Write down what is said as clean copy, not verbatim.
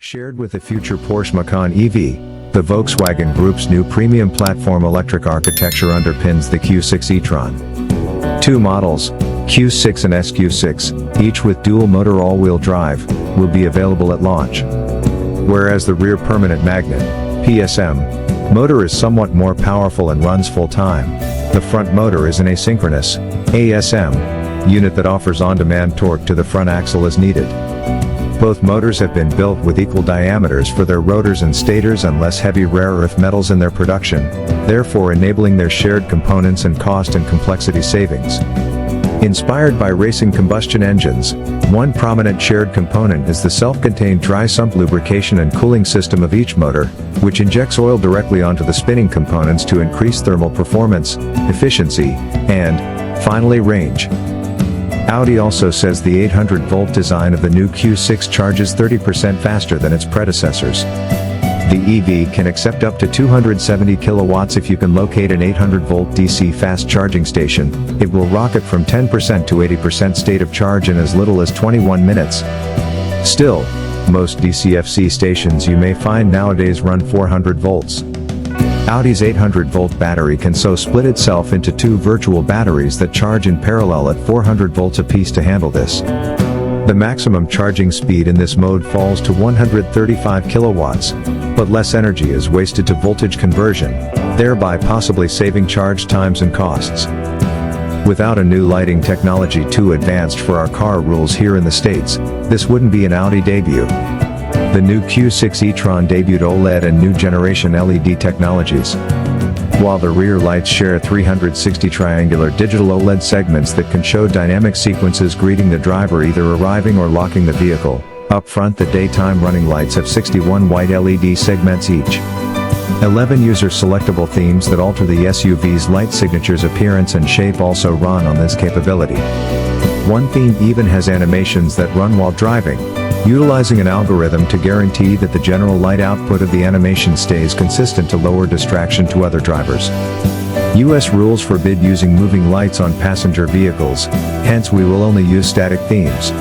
Shared with the future Porsche Macan EV, the Volkswagen Group's new premium platform electric architecture underpins the Q6 e-tron. Two models, Q6 and SQ6, each with dual-motor all-wheel drive, will be available at launch. Whereas the rear permanent magnet, PSM, motor is somewhat more powerful and runs full-time, the front motor is an asynchronous, ASM, unit that offers on-demand torque to the front axle as needed. Both motors have been built with equal diameters for their rotors and stators and less heavy rare earth metals in their production, therefore enabling their shared components and cost and complexity savings. Inspired by racing combustion engines, one prominent shared component is the self-contained dry sump lubrication and cooling system of each motor, which injects oil directly onto the spinning components to increase thermal performance, efficiency, and, finally, range. Audi also says the 800-volt design of the new Q6 charges 30% faster than its predecessors. The EV can accept up to 270 kilowatts if you can locate an 800-volt DC fast charging station. It will rocket from 10% to 80% state of charge in as little as 21 minutes. Still, most DCFC stations you may find nowadays run 400 volts. Audi's 800-volt battery can so split itself into two virtual batteries that charge in parallel at 400 volts apiece to handle this. The maximum charging speed in this mode falls to 135 kilowatts, but less energy is wasted to voltage conversion, thereby possibly saving charge times and costs. Without a new lighting technology too advanced for our car rules here in the States, this wouldn't be an Audi debut. The new Q6 e-tron debuted OLED and new generation LED technologies. While the rear lights share 360 triangular digital OLED segments that can show dynamic sequences greeting the driver either arriving or locking the vehicle, up front the daytime running lights have 61 white LED segments each. 11 user-selectable themes that alter the SUV's light signature's appearance and shape also run on this capability. One theme even has animations that run while driving, utilizing an algorithm to guarantee that the general light output of the animation stays consistent to lower distraction to other drivers. US rules forbid using moving lights on passenger vehicles, hence we will only use static themes.